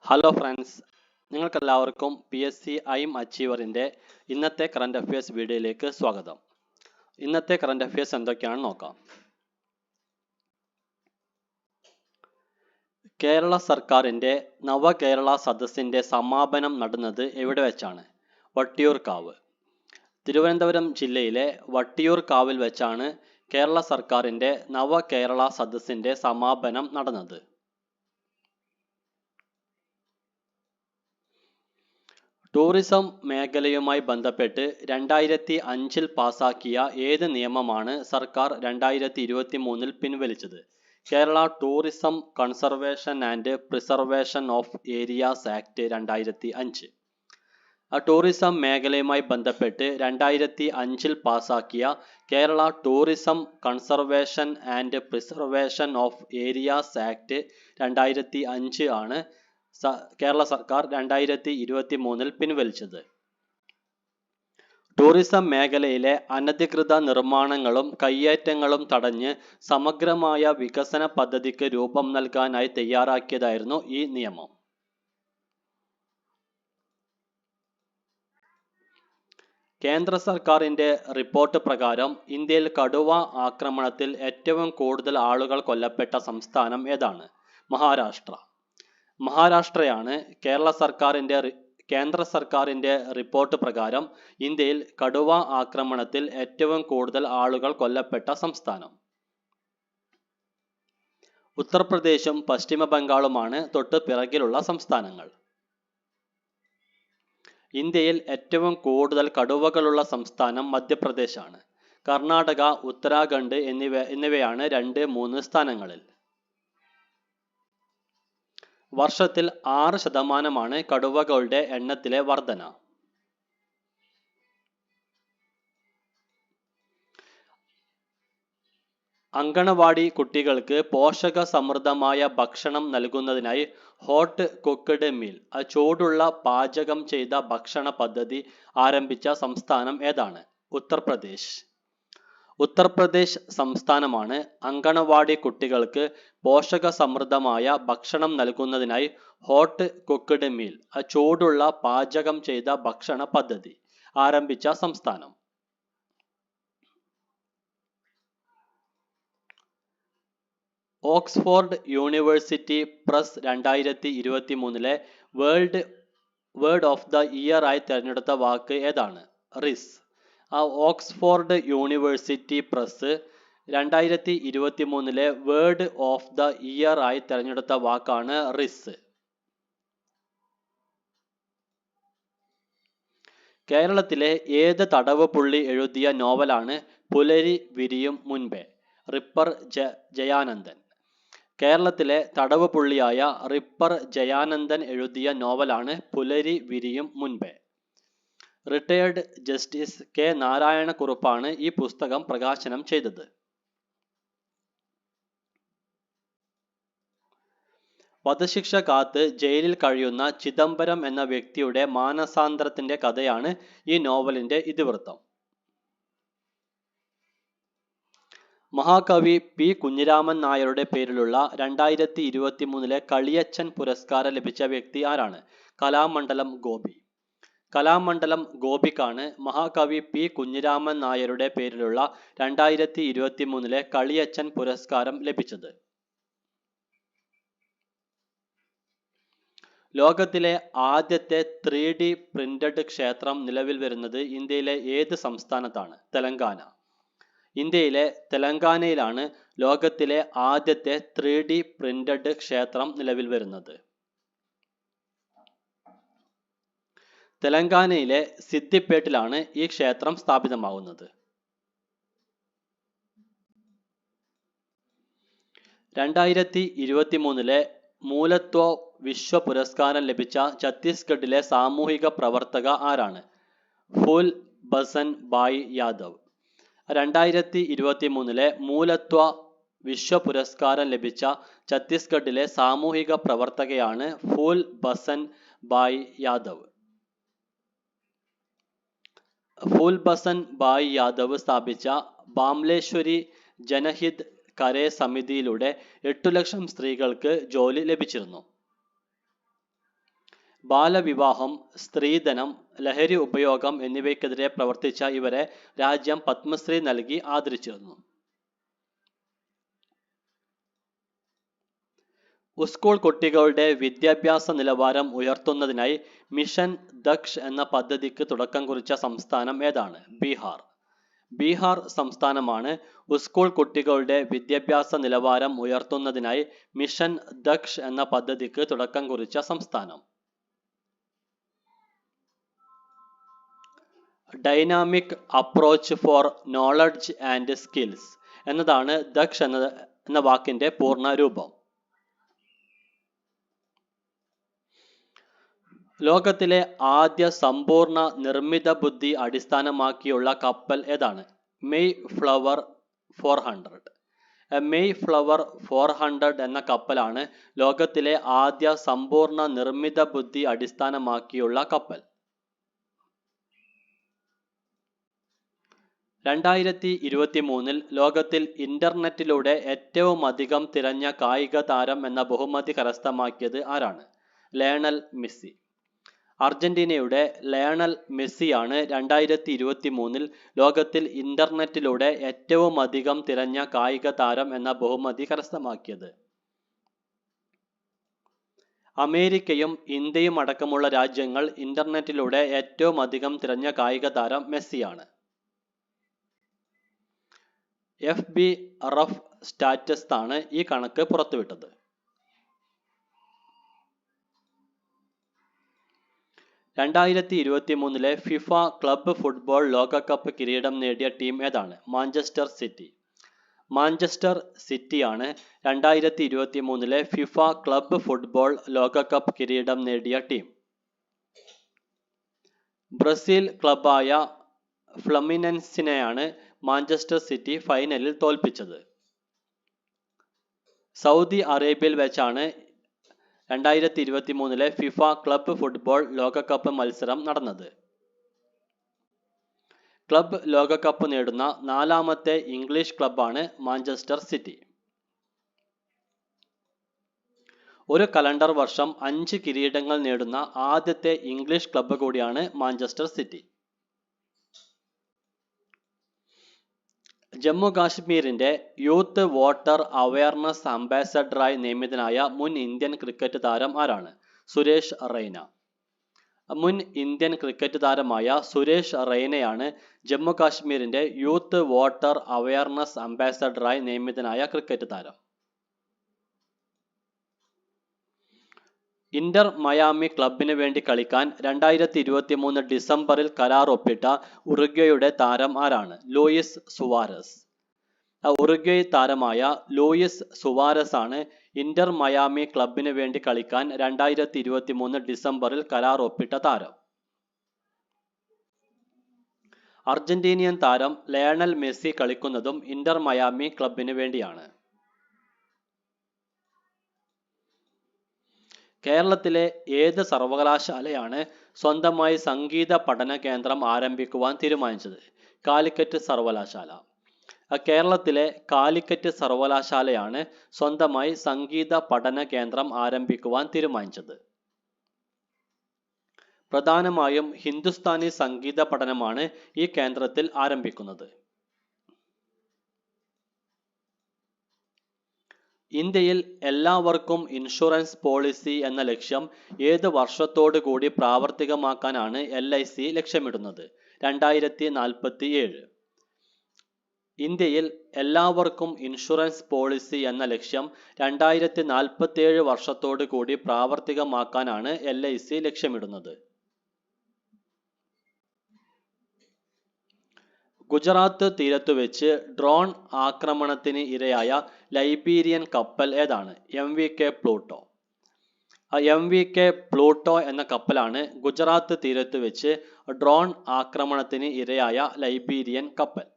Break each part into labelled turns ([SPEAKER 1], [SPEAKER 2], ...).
[SPEAKER 1] Hello friends, നിങ്ങൾക്കെല്ലാവർക്കും PSC ഐം അച്ചീവറിൻ്റെ ഇന്നത്തെ current affairs വീഡിയോയിലേക്ക് സ്വാഗതം. ഇന്നത്തെ കറണ്ട് അഫയേഴ്സ് എന്തൊക്കെയാണെന്ന് നോക്കാം. കേരള സർക്കാരിൻ്റെ നവകേരള സദസ്സിൻ്റെ സമാപനം നടന്നത് എവിടെ വെച്ചാണ്? വട്ടിയൂർക്കാവ്. തിരുവനന്തപുരം ജില്ലയിലെ വട്ടിയൂർക്കാവിൽ വെച്ചാണ് കേരള സർക്കാരിൻ്റെ നവകേരള സദസ്സിൻ്റെ സമാപനം നടന്നത്. ടൂറിസം മേഖലയുമായി ബന്ധപ്പെട്ട് 2005 പാസാക്കിയ ഏത് നിയമമാണ് സർക്കാർ 2023 പിൻവലിച്ചത്? Kerala tourism conservation and preservation of areas act 2005. Tourism മേഖലയുമായി ബന്ധപ്പെട്ട് 2005 പാസാക്കിയ Kerala tourism conservation and preservation of areas act 2005 ആണ് കേരള സർക്കാർ 2023 പിൻവലിച്ചത്. ടൂറിസം മേഖലയിലെ അനധികൃത നിർമ്മാണങ്ങളും കയ്യേറ്റങ്ങളും തടഞ്ഞ് സമഗ്രമായ വികസന പദ്ധതിക്ക് രൂപം നൽകാനായി തയ്യാറാക്കിയതായിരുന്നു ഈ നിയമം. കേന്ദ്ര സർക്കാരിൻ്റെ റിപ്പോർട്ട് പ്രകാരം ഇന്ത്യയിൽ കടുവ ആക്രമണത്തിൽ ഏറ്റവും കൂടുതൽ ആളുകൾ കൊല്ലപ്പെട്ട സംസ്ഥാനം ഏതാണ്? മഹാരാഷ്ട്ര. മഹാരാഷ്ട്രയാണ് കേന്ദ്ര സർക്കാരിൻ്റെ റിപ്പോർട്ട് പ്രകാരം ഇന്ത്യയിൽ കടുവ ആക്രമണത്തിൽ ഏറ്റവും കൂടുതൽ ആളുകൾ കൊല്ലപ്പെട്ട സംസ്ഥാനം. ഉത്തർപ്രദേശും പശ്ചിമ ബംഗാളുമാണ് തൊട്ട് പിറകിലുള്ള സംസ്ഥാനങ്ങൾ. ഇന്ത്യയിൽ ഏറ്റവും കൂടുതൽ കടുവകളുള്ള സംസ്ഥാനം മധ്യപ്രദേശാണ്. കർണാടക, ഉത്തരാഖണ്ഡ് എന്നിവയാണ് 2-3 സ്ഥാനങ്ങളിൽ. വർഷത്തിൽ 6% കടുവകളുടെ എണ്ണത്തിലെ വർധന. അങ്കണവാടി കുട്ടികൾക്ക് പോഷക സമൃദ്ധമായ ഭക്ഷണം നൽകുന്നതിനായി ഹോട്ട് കുക്ക്ഡ് മീൽ, ചൂടുള്ള പാചകം ചെയ്ത ഭക്ഷണ പദ്ധതി ആരംഭിച്ച സംസ്ഥാനം ഏതാണ്? ഉത്തർപ്രദേശ്. ഉത്തർപ്രദേശ് സംസ്ഥാനമാണ് അങ്കണവാടി കുട്ടികൾക്ക് പോഷക സമൃദ്ധമായ ഭക്ഷണം നൽകുന്നതിനായി ഹോട്ട് കുക്ക്ഡ് മീൽ, ചൂടുള്ള പാചകം ചെയ്ത ഭക്ഷണ പദ്ധതി ആരംഭിച്ച സംസ്ഥാനം. Oxford University Press 2023 word of the year ആയി തിരഞ്ഞെടുത്ത വാക്ക് ഏതാണ്? Rizz. Oxford University Press 2023 word of the year ആയി തിരഞ്ഞെടുത്ത വാക്കാണ് റിസ്. കേരളത്തിലെ ഏത് തടവ് പുള്ളി എഴുതിയ നോവലാണ് പുലരി വിരിയും മുൻപേ? റിപ്പർ ജയാനന്ദൻ. കേരളത്തിലെ തടവ് പുള്ളിയായ റിപ്പർ ജയാനന്ദൻ എഴുതിയ നോവലാണ് പുലരി വിരിയും മുൻപേ. റിട്ടയേർഡ് ജസ്റ്റിസ് കെ നാരായണക്കുറുപ്പാണ് ഈ പുസ്തകം പ്രകാശനം ചെയ്തത്. വധശിക്ഷ കാത്ത് ജയിലിൽ കഴിയുന്ന ചിദംബരം എന്ന വ്യക്തിയുടെ മാനസാന്തരത്തിന്റെ കഥയാണ് ഈ നോവലിന്റെ ഇതിവൃത്തം. മഹാകവി P. കുഞ്ഞിരാമൻ നായരുടെ പേരിലുള്ള 2023 കളിയച്ഛൻ പുരസ്കാരം ലഭിച്ച വ്യക്തി ആരാണ്? കലാമണ്ഡലം ഗോപി. കലാമണ്ഡലം ഗോപിക്കാണ് മഹാകവി P. കുഞ്ഞിരാമൻ നായരുടെ പേരിലുള്ള 2023 കളിയച്ഛൻ പുരസ്കാരം ലഭിച്ചത്. ലോകത്തിലെ ആദ്യത്തെ 3D പ്രിന്റഡ് ക്ഷേത്രം നിലവിൽ വരുന്നത് ഇന്ത്യയിലെ ഏത് സംസ്ഥാനത്താണ്? തെലങ്കാന. ഇന്ത്യയിലെ തെലങ്കാനയിലാണ് ലോകത്തിലെ ആദ്യത്തെ 3D പ്രിന്റഡ് ക്ഷേത്രം നിലവിൽ വരുന്നത്. തെലങ്കാനയിലെ സിദ്ദിപ്പേട്ടിലാണ് ഈ ക്ഷേത്രം സ്ഥാപിതമാവുന്നത്. 2023 മൂലത്വ വിശ്വ പുരസ്കാരം ലഭിച്ച ഛത്തീസ്ഗഡിലെ സാമൂഹിക പ്രവർത്തക ആരാണ്? ഫൂൽ ബസൻ ഭായ് യാദവ്. 2023 മൂലത്വ വിശ്വ പുരസ്കാരം ലഭിച്ച ഛത്തീസ്ഗഡിലെ സാമൂഹിക പ്രവർത്തകയാണ് ഫൂൽ ബസൻ ഭായ് യാദവ്. ഫൂൽ ബസൻ ഭായ് യാദവ് സ്ഥാപിച്ച ബാംലേശ്വരി ജനഹിത് കരേ സമിതിയിലൂടെ 8 ലക്ഷം സ്ത്രീകൾക്ക് ജോലി ലഭിച്ചിരുന്നു. ബാലവിവാഹം, സ്ത്രീധനം, ലഹരി ഉപയോഗം എന്നിവയ്ക്കെതിരെ പ്രവർത്തിച്ച ഇവരെ രാജ്യം പത്മശ്രീ നൽകി ആദരിച്ചിരുന്നു. സ്കൂൾ കുട്ടികളുടെ വിദ്യാഭ്യാസ നിലവാരം ഉയർത്തുന്നതിനായി മിഷൻ ദക്ഷ് എന്ന പദ്ധതിക്ക് തുടക്കം കുറിച്ച സംസ്ഥാനം ഏതാണ്? ബീഹാർ. ബീഹാർ സംസ്ഥാനമാണ് സ്കൂൾ കുട്ടികളുടെ വിദ്യാഭ്യാസ നിലവാരം ഉയർത്തുന്നതിനായി മിഷൻ ദക്ഷ് എന്ന പദ്ധതിക്ക് തുടക്കം കുറിച്ച സംസ്ഥാനം. Dynamic approach four knowledge and skills എന്നതാണ് ദക്ഷ് എന്ന വാക്കിന്റെ പൂർണ്ണ രൂപം. ലോകത്തിലെ ആദ്യ സമ്പൂർണ്ണ നിർമ്മിത ബുദ്ധി അടിസ്ഥാനമാക്കിയുള്ള കപ്പൽ ഏതാണ്? May flower 400. മെയ് ഫ്ലവർ 400 എന്ന കപ്പലാണ് ലോകത്തിലെ ആദ്യ സമ്പൂർണ്ണ നിർമ്മിത ബുദ്ധി അടിസ്ഥാനമാക്കിയുള്ള കപ്പൽ. 2023 ലോകത്തിൽ ഇന്റർനെറ്റിലൂടെ ഏറ്റവും അധികം തിരഞ്ഞ കായിക താരം എന്ന ബഹുമതി കരസ്ഥമാക്കിയത് ആരാണ്? Lionel Messi. അർജന്റീനയുടെ ലയണൽ മെസ്സിയാണ് 2023 ലോകത്തിൽ ഇന്റർനെറ്റിലൂടെ ഏറ്റവും അധികം തിരഞ്ഞ കായിക താരം എന്ന ബഹുമതി കരസ്ഥമാക്കിയത്. അമേരിക്കയും ഇന്ത്യയും അടക്കമുള്ള രാജ്യങ്ങൾ ഇന്റർനെറ്റിലൂടെ ഏറ്റവും അധികം തിരഞ്ഞ കായിക താരം മെസ്സിയാണ്. FB റഫ് സ്റ്റാറ്റസ് ആണ് ഈ കണക്ക് പുറത്തുവിട്ടത്. 2023 ഫിഫ ക്ലബ്ബ് ഫുട്ബോൾ ലോകകപ്പ് കിരീടം നേടിയ ടീം ഏതാണ്? Manchester city. മാഞ്ചസ്റ്റർ സിറ്റിയാണ് 2023 ഫിഫ ക്ലബ്ബ് ഫുട്ബോൾ ലോകകപ്പ് കിരീടം നേടിയ ടീം. ബ്രസീൽ ക്ലബ്ബായ ഫ്ലമിനൻസിനെയാണ് മാഞ്ചസ്റ്റർ സിറ്റി ഫൈനലിൽ തോൽപ്പിച്ചത്. സൗദി അറേബ്യയിൽ വെച്ചാണ് 2023 ഫിഫ ക്ലബ്ബ് ഫുട്ബോൾ ലോകകപ്പ് മത്സരം നടന്നത്. ക്ലബ്ബ് ലോകകപ്പ് നേടുന്ന 4ാമത്തെ ഇംഗ്ലീഷ് ക്ലബ്ബാണ് മാഞ്ചസ്റ്റർ സിറ്റി. ഒരു കലണ്ടർ വർഷം 5 കിരീടങ്ങൾ നേടുന്ന ആദ്യത്തെ ഇംഗ്ലീഷ് ക്ലബ്ബ് കൂടിയാണ് മാഞ്ചസ്റ്റർ സിറ്റി. ജമ്മു കാശ്മീരിന്റെ യൂത്ത് വോട്ടർ അവയർനെസ് അംബാസഡറായി നിയമിതനായ മുൻ ഇന്ത്യൻ ക്രിക്കറ്റ് താരം ആരാണ്? സുരേഷ് റെയ്ന. മുൻ ഇന്ത്യൻ ക്രിക്കറ്റ് താരമായ സുരേഷ് റെയ്നയാണ് ജമ്മു കാശ്മീരിന്റെ യൂത്ത് വോട്ടർ അവയർനെസ് അംബാസഡറായി നിയമിതനായ ക്രിക്കറ്റ് താരം. ഇന്റർ മയാമി ക്ലബിന് വേണ്ടി കളിക്കാൻ 2023 ഡിസംബറിൽ കരാർ ഒപ്പിട്ട ഉറുഗ്വേയുടെ താരം ആരാണ്? Luis Suarez. ഉറുഗ്വേ താരമായ ലൂയിസ് സുവാരസ് ആണ് ഇന്റർ മയാമി ക്ലബിന് വേണ്ടി കളിക്കാൻ 2023 ഡിസംബറിൽ കരാർ ഒപ്പിട്ട താരം. അർജന്റീനിയൻ താരം ലയണൽ മെസ്സി കളിക്കുന്നതും ഇന്റർ മയാമി ക്ലബിന് വേണ്ടിയാണ്. കേരളത്തിലെ ഏത് സർവകലാശാലയാണ് സ്വന്തമായി സംഗീത പഠന കേന്ദ്രം ആരംഭിക്കുവാൻ തീരുമാനിച്ചത്? കാലിക്കറ്റ് സർവകലാശാല. കേരളത്തിലെ കാലിക്കറ്റ് സർവകലാശാലയാണ് സ്വന്തമായി സംഗീത പഠന കേന്ദ്രം ആരംഭിക്കുവാൻ തീരുമാനിച്ചത്. പ്രധാനമായും ഹിന്ദുസ്ഥാനി സംഗീത പഠനമാണ് ഈ കേന്ദ്രത്തിൽ ആരംഭിക്കുന്നത്. ഇന്ത്യയിൽ എല്ലാവർക്കും ഇൻഷുറൻസ് പോളിസി എന്ന ലക്ഷ്യം ഏത് വർഷത്തോടു കൂടി പ്രാവർത്തികമാക്കാനാണ് LIC ലക്ഷ്യമിടുന്നത്? 2047. ഇന്ത്യയിൽ എല്ലാവർക്കും ഇൻഷുറൻസ് പോളിസി എന്ന ലക്ഷ്യം 2047 വർഷത്തോടു കൂടി പ്രാവർത്തികമാക്കാനാണ് LIC ലക്ഷ്യമിടുന്നത്. ഗുജറാത്ത് തീരത്തുവെച്ച് ഡ്രോൺ ആക്രമണത്തിന് ഇരയായ ലൈബീരിയൻ കപ്പൽ ഏതാണ്? MVK Pluto. MVK പ്ലൂട്ടോ എന്ന കപ്പലാണ് ഗുജറാത്ത് തീരത്തുവെച്ച് ഡ്രോൺ ആക്രമണത്തിന് ഇരയായ ലൈബീരിയൻ കപ്പൽ.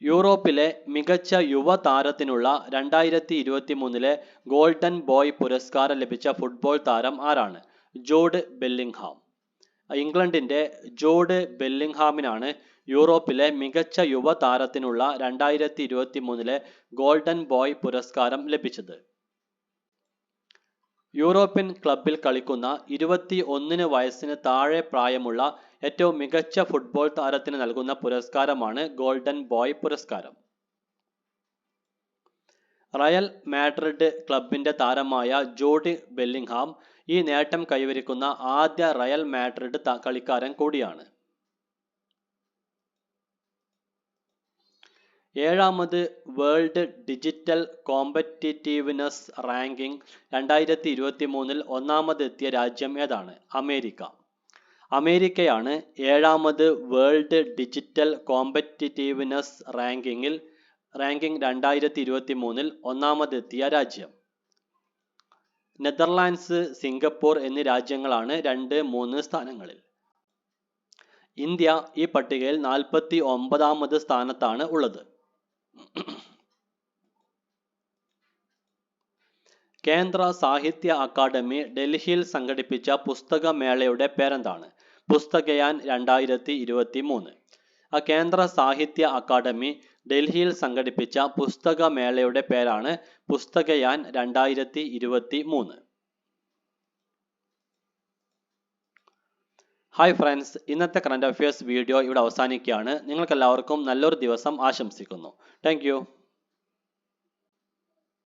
[SPEAKER 1] യൂറോപ്പിലെ മികച്ച യുവതാരത്തിനുള്ള 2023 ഗോൾഡൻ ബോയ് പുരസ്കാരം ലഭിച്ച ഫുട്ബോൾ താരം ആരാണ്? Jude Bellingham. ഇംഗ്ലണ്ടിന്റെ ജൂഡ് ബെല്ലിംഗ്ഹാമിനാണ് യൂറോപ്പിലെ മികച്ച യുവതാരത്തിനുള്ള 2023 ഗോൾഡൻ ബോയ് പുരസ്കാരം ലഭിച്ചത്. യൂറോപ്യൻ ക്ലബിൽ കളിക്കുന്ന 21 വയസ്സിന് താഴെ പ്രായമുള്ള ഏറ്റവും മികച്ച ഫുട്ബോൾ താരത്തിന് നൽകുന്ന പുരസ്കാരമാണ് ഗോൾഡൻ ബോയ് പുരസ്കാരം. റയൽ മാഡ്രിഡ് ക്ലബിന്റെ താരമായ ജൂഡ് ബെല്ലിംഗ്ഹാം ഈ നേട്ടം കൈവരിക്കുന്ന ആദ്യ റയൽ മാഡ്രിഡ് കളിക്കാരൻ കൂടിയാണ്. 7ാമത് വേൾഡ് ഡിജിറ്റൽ കോമ്പറ്റിറ്റീവ്നെസ് റാങ്കിംഗ് 2023 ഒന്നാമതെത്തിയ രാജ്യം ഏതാണ്? അമേരിക്ക. അമേരിക്കയാണ് 7ാമത് വേൾഡ് ഡിജിറ്റൽ കോമ്പറ്റിറ്റീവ്നെസ് റാങ്കിംഗ് 2023 ഒന്നാമതെത്തിയ രാജ്യം. നെതർലാൻഡ്സ്, സിംഗപ്പൂർ എന്നീ രാജ്യങ്ങളാണ് 2, 3 സ്ഥാനങ്ങളിൽ. ഇന്ത്യ ഈ പട്ടികയിൽ 49ാമത് സ്ഥാനത്താണ് ഉള്ളത്. കേന്ദ്ര സാഹിത്യ അക്കാദമി ഡൽഹിയിൽ സംഘടിപ്പിച്ച പുസ്തകമേളയുടെ പേരെന്താണ്? പുസ്തകയാൻ 2023. കേന്ദ്ര സാഹിത്യ അക്കാദമി ഡൽഹിയിൽ സംഘടിപ്പിച്ച പുസ്തകമേളയുടെ പേരാണ് പുസ്തകയാൻ 2023. ഹായ് ഫ്രണ്ട്സ്, ഇന്നത്തെ കറണ്ട് അഫയേഴ്സ് വീഡിയോ ഇവിടെ അവസാനിക്കുകയാണ്. നിങ്ങൾക്കെല്ലാവർക്കും നല്ലൊരു ദിവസം ആശംസിക്കുന്നു. Thank you.